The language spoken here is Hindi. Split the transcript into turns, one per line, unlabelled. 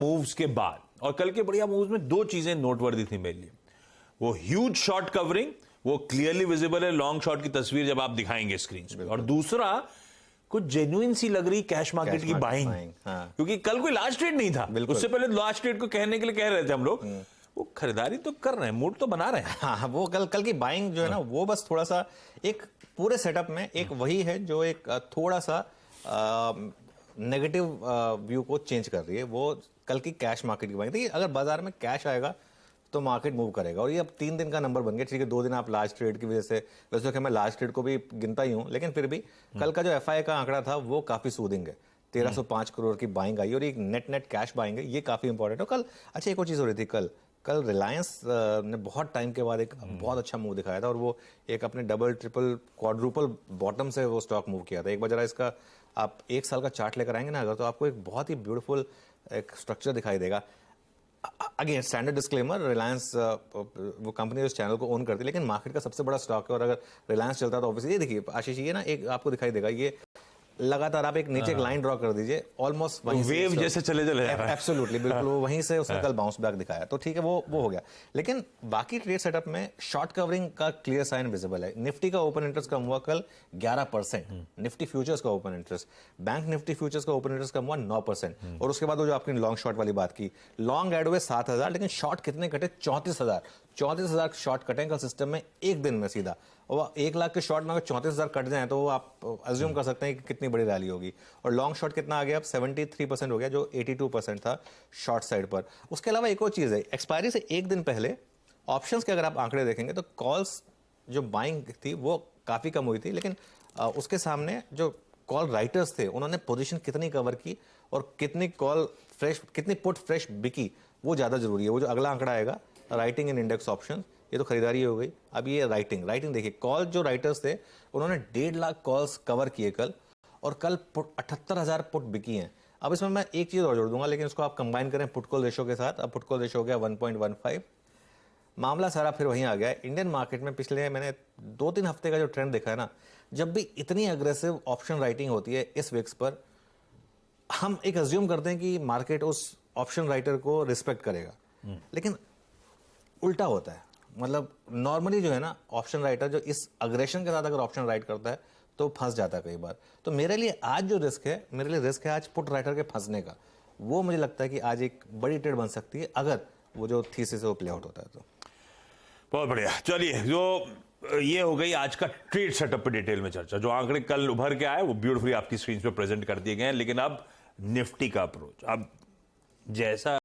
मूव्स के बाद और कल के बढ़िया मूव्स में दो चीजें नोटवर्दी थी मेरे लिए। वो ह्यूज शॉर्ट कवरिंग, वो क्लियरली विजिबल है लॉन्ग शॉट की तस्वीर जब आप दिखाएंगे स्क्रीन पे, और दूसरा कुछ जेन्युइन सी लग रही कैश मार्केट की बाइंग। हाँ। क्योंकि कल कोई लास्ट ट्रेड नहीं था, उससे पहले लास्ट ट्रेड को कहने के लिए कह रहे थे हम लोग, वो खरीदारी तो कर रहे हैं, मूड तो बना रहे हैं।
हाँ, वो कल की बाइंग जो है ना, वो बस थोड़ा सा एक पूरे सेटअप में एक वही है जो एक थोड़ा सा नेगेटिव व्यू को चेंज कर रही है। वो कल की कैश मार्केट की बाइंग थी। अगर बाजार में कैश आएगा तो मार्केट मूव करेगा, और ये अब 3 दिन का नंबर बन गया। ठीक है, 2 दिन आप लास्ट ट्रेड की वजह से, वैसे तो मैं लास्ट ट्रेड को भी गिनता ही हूं, लेकिन फिर भी कल का जो एफआई का आंकड़ा था वो काफी सूदिंग है। 1305 करोड़ की बाइंग आई और एक नेट कैश बाइंग है, ये काफी इंपॉर्टेंट है। कल अच्छा एक और चीज हो रही थी, कल रिलायंस ने बहुत टाइम के बाद एक बहुत अच्छा मूव दिखाया था, और वो एक अपने डबल ट्रिपल क्वाड्रुपल बॉटम से वो स्टॉक मूव किया था। एक बार जरा इसका आप 1 साल का चार्ट लेकर आएंगे ना अगर, तो आपको एक बहुत ही ब्यूटीफुल एक स्ट्रक्चर दिखाई देगा। अगेन स्टैंडर्ड डिस्क्लेमर, रिलायंस वो कंपनी उस चैनल को ओन करती है, लेकिन मार्केट का सबसे बड़ा स्टॉक है, और अगर रिलायंस चलता है तो ऑब्वियसली ये देखिए आशीष, ये ना एक आपको दिखाई देगा, ये लगातार आप एक नीचे एक लाइन ड्रॉ कर दीजिए, ऑलमोस्ट वहीं
वेव जैसे चले
एब्सोल्युटली, बिल्कुल वो वहीं से उसने कल बाउंस बैक दिखाया, तो ठीक है वो हो गया। लेकिन बाकी ट्रेड सेटअप में शॉर्ट कवरिंग का क्लियर साइन विजिबल है। निफ्टी का ओपन इंटरेस्ट कम हुआ कल 11%, निफ्टी फ्यूचर्स का open interest, bank Nifty futures का ओपन इंटरेस्ट कम हुआ 9%, और उसके बाद वो जो आपने लॉन्ग शॉर्ट वाली बात की, लॉन्ग एड हुए 7,000, लेकिन शॉर्ट कितने कटे? 34,000 शॉर्ट कटे कल सिस्टम में एक दिन में सीधा। और 1 लाख के शॉर्ट में अगर 34,000 कट जाए तो आप अज्यूम कर सकते हैं कि कितनी बड़ी रैली होगी। और लॉन्ग शॉर्ट कितना आ गया? अब 73% हो गया, जो 82% था शॉर्ट साइड पर। उसके अलावा एक और चीज है, एक्सपायरी से एक दिन पहले ऑप्शंस के अगर आप आंकड़े देखेंगे तो कॉल्स जो बाइंग थी वो काफी कम हुई थी, लेकिन उसके सामने जो कॉल राइटर्स थे उन्होंने पोजीशन कितनी कवर की और कितनी कॉल फ्रेश, कितनी पुट फ्रेश बिकी, वो ज्यादा जरूरी है। वो जो अगला आंकड़ा आएगा, राइटिंग इन इंडेक्स ऑप्शन, ये तो खरीदारी हो गई। अब ये राइटिंग देखिए, कॉल जो राइटर्स थे उन्होंने 1.5 लाख कॉल्स कवर किए कल, और कल 78,000 पुट बिकी हैं। अब इसमें मैं एक चीज और जोड़ दूंगा, लेकिन उसको आप कंबाइन करें पुट कॉल रेशो के साथ। अब पुट कॉल रेशो हो गया 1.15। मामला सारा फिर वहीं आ गया है। इंडियन मार्केट में पिछले मैंने 2-3 हफ्ते का जो ट्रेंड देखा है ना, जब भी इतनी अग्रेसिव ऑप्शन राइटिंग होती है इस विक्स पर, हम एक अज्यूम करते हैं कि मार्केट उस ऑप्शन राइटर को रिस्पेक्ट करेगा, लेकिन उल्टा होता है। मतलब नॉर्मली जो है ना, ऑप्शन राइटर जो इस अग्रेशन के साथ अगर ऑप्शन राइट करता है तो फंस जाता है कई बार। तो मेरे लिए आज जो रिस्क है, मेरे लिए रिस्क है आज पुट राइटर के फंसने का। वो मुझे लगता है कि आज एक बड़ी ट्रेड बन सकती है अगर वो जो थीसिस है वो प्ले आउट होता है तो।
बहुत बढ़िया। चलिए, जो ये हो गई आज का ट्रेड सेटअप पे डिटेल में चर्चा। जो आंकड़े कल उभर के आए वो ब्यूटीफुली आपकी स्क्रीन पे प्रेजेंट कर दिए गए हैं, लेकिन अब निफ्टी का अप्रोच, अब जैसा